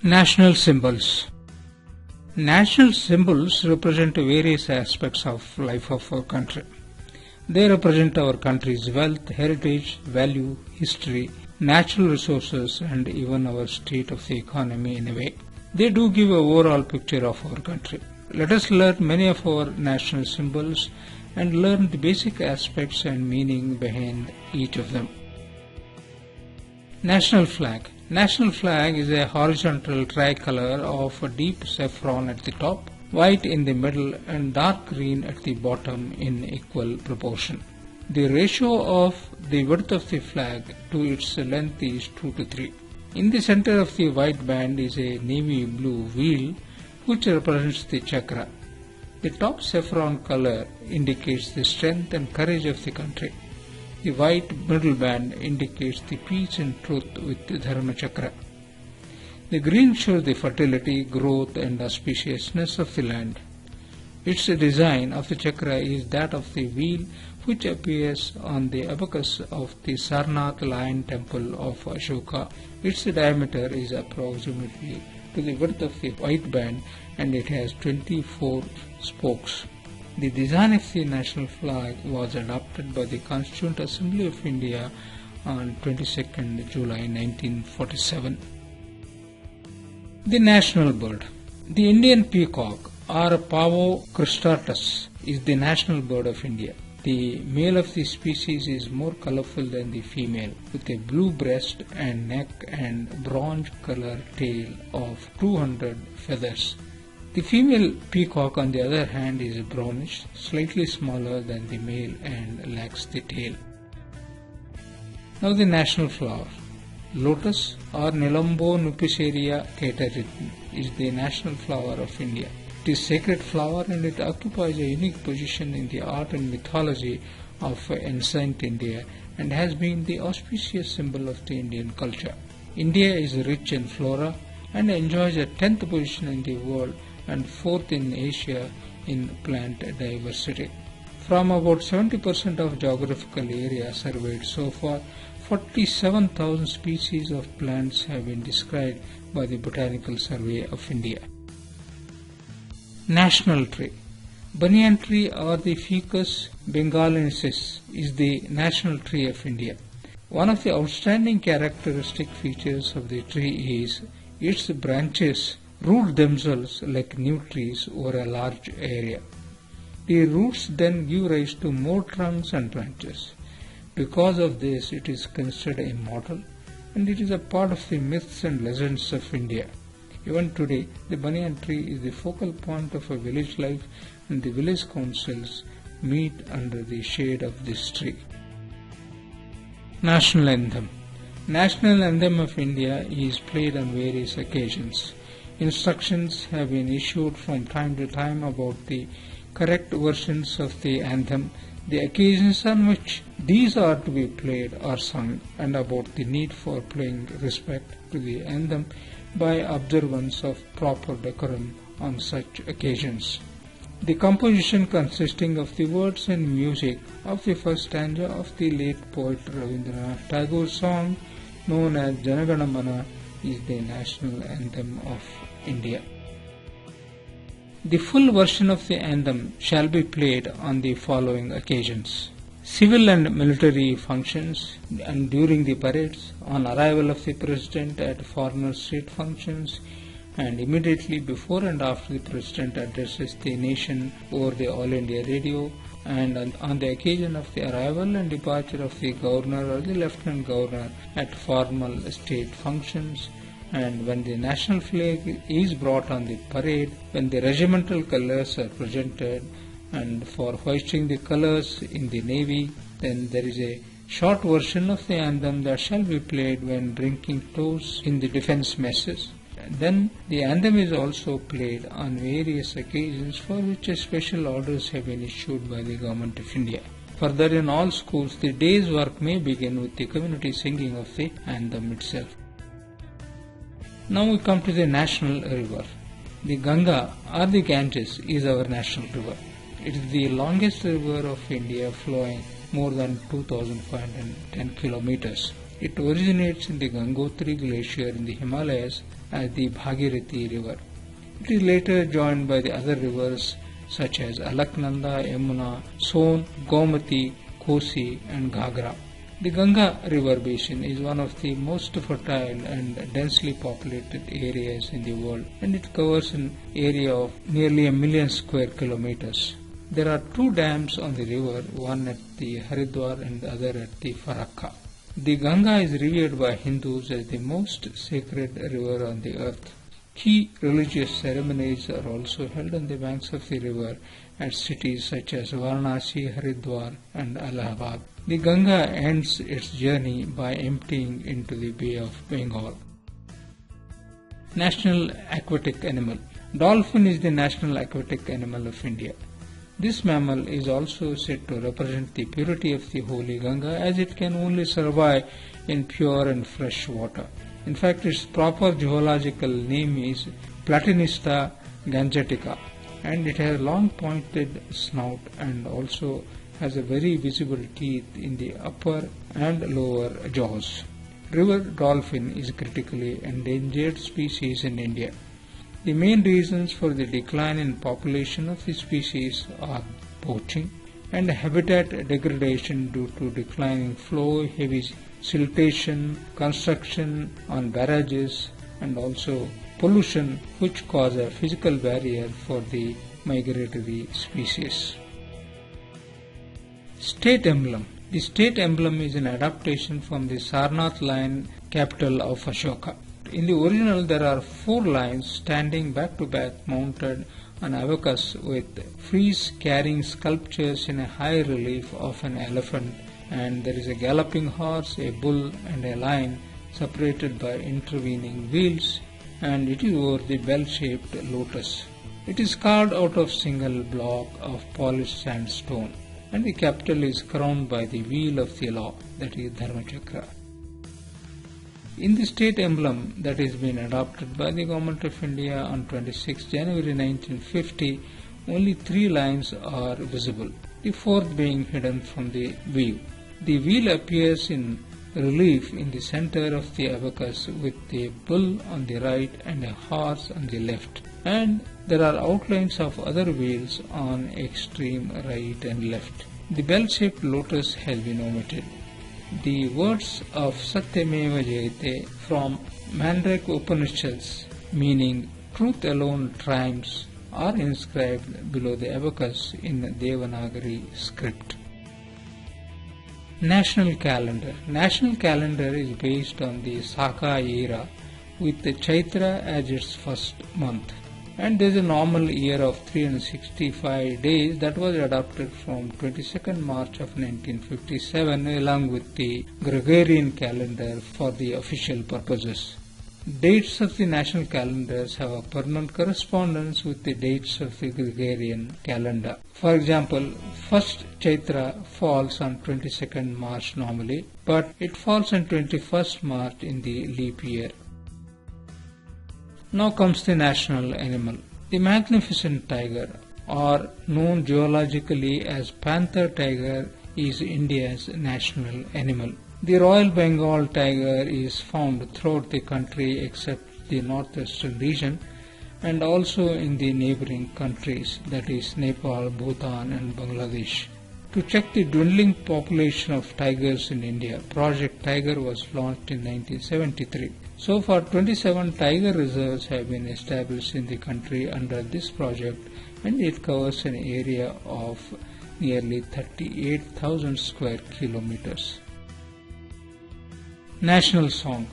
National symbols. National symbols represent various aspects of life of our country. They represent our country's wealth, heritage, value, history, natural resources, and even our state of the economy in a way. They do give an overall picture of our country. Let us learn many of our national symbols and learn the basic aspects and meaning behind each of them. National flag. National flag is a horizontal tricolor of a deep saffron at the top, white in the middle and dark green at the bottom in equal proportion. The ratio of the width of the flag to its length is 2:3. In the center of the white band is a navy blue wheel which represents the chakra. The top saffron color indicates the strength and courage of the country. The white middle band indicates the peace and truth with the Dharma Chakra. The green shows the fertility, growth and auspiciousness of the land. Its design of the chakra is that of the wheel which appears on the abacus of the Sarnath lion temple of Ashoka. Its diameter is approximately to the width of the white band and it has 24 spokes. The design of the national flag was adopted by the Constituent Assembly of India on 22nd July 1947. The national bird. The Indian peacock or Pavo cristatus is the national bird of India. The male of the species is more colorful than the female, with a blue breast and neck and bronze color tail of 200 feathers. The female peacock, on the other hand, is brownish, slightly smaller than the male and lacks the tail. Now the national flower. Lotus or Nelumbo nupiceria caterina is the national flower of India. It is a sacred flower and it occupies a unique position in the art and mythology of ancient India and has been the auspicious symbol of the Indian culture. India is rich in flora and enjoys a 10th position in the world and 4th in Asia in plant diversity. From about 70% of geographical area surveyed so far, 47,000 species of plants have been described by the Botanical Survey of India. National tree. Banyan tree or the Ficus bengalensis is the national tree of India. One of the outstanding characteristic features of the tree is its branches root themselves like new trees over a large area. The roots then give rise to more trunks and branches. Because of this, it is considered immortal and it is a part of the myths and legends of India. Even today, the banyan tree is the focal point of a village life and the village councils meet under the shade of this tree. National anthem. National anthem of India is played on various occasions. Instructions have been issued from time to time about the correct versions of the anthem, the occasions on which these are to be played or sung, and about the need for paying respect to the anthem by observance of proper decorum on such occasions. The composition consisting of the words and music of the first stanza of the late poet Rabindranath Tagore's song known as Janagana Mana is the national anthem of India. The full version of the anthem shall be played on the following occasions: civil and military functions and during the parades, on arrival of the President at formal state functions, and immediately before and after the President addresses the nation over the All India Radio, and on the occasion of the arrival and departure of the Governor or the Lieutenant Governor at formal state functions, and when the national flag is brought on the parade, when the regimental colors are presented, and for hoisting the colors in the Navy, then there is a short version of the anthem that shall be played when drinking toasts in the defense messes. Then the anthem is also played on various occasions for which special orders have been issued by the Government of India. Further, in all schools, the day's work may begin with the community singing of the anthem itself. Now we come to the national river. The Ganga or the Ganges is our national river. It is the longest river of India, flowing more than 2,510 kilometers. It originates in the Gangotri glacier in the Himalayas as the Bhagirathi River. It is later joined by the other rivers such as Alaknanda, Yamuna, Son, Gomati, Kosi and Ghagra. The Ganga river basin is one of the most fertile and densely populated areas in the world, and it covers an area of nearly 1 million square kilometers. There are 2 dams on the river, one at the Haridwar and the other at the Farakka. The Ganga is revered by Hindus as the most sacred river on the earth. Key religious ceremonies are also held on the banks of the river at cities such as Varanasi, Haridwar and Allahabad. The Ganga ends its journey by emptying into the Bay of Bengal. National aquatic animal. Dolphin is the national aquatic animal of India. This mammal is also said to represent the purity of the holy Ganga, as it can only survive in pure and fresh water. In fact, its proper zoological name is Platanista gangetica, and it has a long pointed snout and also has a very visible teeth in the upper and lower jaws. River dolphin is a critically endangered species in India. The main reasons for the decline in population of the species are poaching and habitat degradation due to declining flow, heavy siltation, construction on barrages, and also pollution, which cause a physical barrier for the migratory species. State emblem. The state emblem is an adaptation from the Sarnath lion, capital of Ashoka. In the original, there are 4 lions standing back to back, mounted on abacus, with frieze carrying sculptures in a high relief of an elephant, and there is a galloping horse, a bull and a lion separated by intervening wheels, and it is over the bell-shaped lotus. It is carved out of single block of polished sandstone, and the capital is crowned by the wheel of the law, that is Dharmachakra. In the state emblem that has been adopted by the Government of India on 26 January 1950, only 3 lines are visible, the 4th being hidden from the view. The wheel appears in relief in the center of the abacus, with a bull on the right and a horse on the left, and there are outlines of other wheels on extreme right and left. The bell-shaped lotus has been omitted. The words of Satyameva Jayate from Mandrake Upanishads, meaning truth alone triumphs, are inscribed below the abacus in Devanagari script. National calendar. National calendar is based on the Saka era, with the Chaitra as its first month. And there is a normal year of 365 days that was adopted from 22nd March of 1957 along with the Gregorian calendar for the official purposes. Dates of the national calendars have a permanent correspondence with the dates of the Gregorian calendar. For example, first Chaitra falls on 22nd March normally, but it falls on 21st March in the leap year. Now comes the national animal. The magnificent tiger, or known geologically as panther tiger, is India's national animal. The Royal Bengal tiger is found throughout the country except the northwestern region, and also in the neighboring countries, that is Nepal, Bhutan and Bangladesh. To check the dwindling population of tigers in India, Project Tiger was launched in 1973. So far, 27 tiger reserves have been established in the country under this project, and it covers an area of nearly 38,000 square kilometers. National song.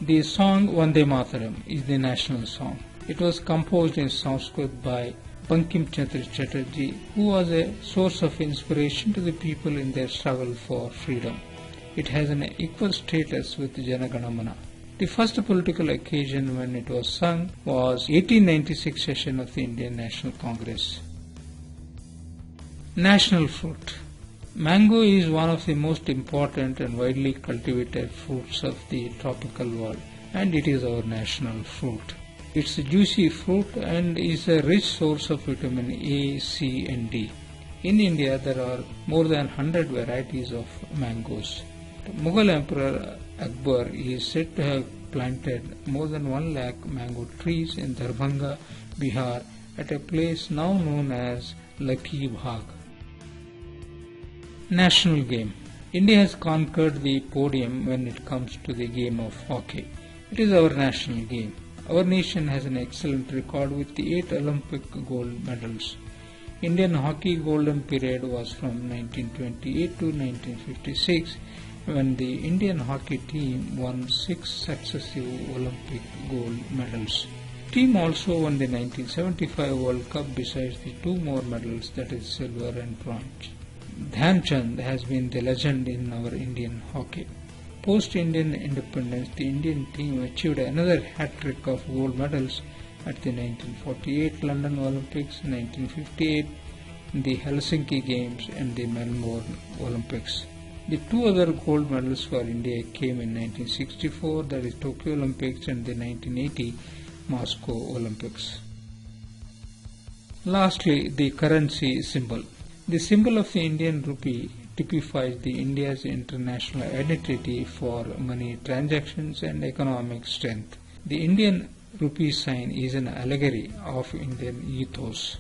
The song Vande Mataram is the national song. It was composed in Sanskrit by Bankim Chandra Chatterjee, who was a source of inspiration to the people in their struggle for freedom. It has an equal status with Jana Gana Mana. The first political occasion when it was sung was 1896 session of the Indian National Congress. National fruit. Mango is one of the most important and widely cultivated fruits of the tropical world, and it is our national fruit. It's a juicy fruit and is a rich source of vitamin A, C and D. In India, there are more than 100 varieties of mangoes. Mughal Emperor Akbar is said to have planted more than 1 lakh mango trees in Darbhanga, Bihar at a place now known as Lucky Bhag. National game. India has conquered the podium when it comes to the game of hockey. It is our national game. Our nation has an excellent record with the 8 Olympic gold medals. Indian hockey golden period was from 1928 to 1956 when the Indian hockey team won 6 successive Olympic gold medals. The team also won the 1975 World Cup besides the 2 more medals, that is silver and bronze. Dhyan Chand has been the legend in our Indian hockey. Post-Indian independence, the Indian team achieved another hat-trick of gold medals at the 1948 London Olympics, 1958 the Helsinki Games and the Melbourne Olympics. The 2 other gold medals for India came in 1964, that is Tokyo Olympics, and the 1980 Moscow Olympics. Lastly, the currency symbol. The symbol of the Indian rupee typifies the India's international identity for money transactions and economic strength. The Indian rupee sign is an allegory of Indian ethos.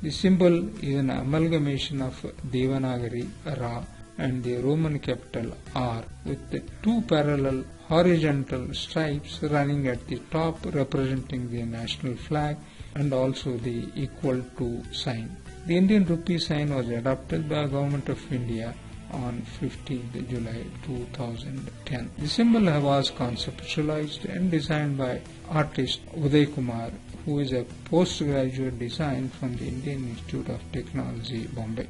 The symbol is an amalgamation of Devanagari Ra and the Roman capital R with the 2 parallel horizontal stripes running at the top representing the national flag and also the equal to sign. The Indian rupee sign was adopted by the Government of India on 15th July 2010. The symbol was conceptualized and designed by artist Uday Kumar, who is a postgraduate design from the Indian Institute of Technology, Bombay.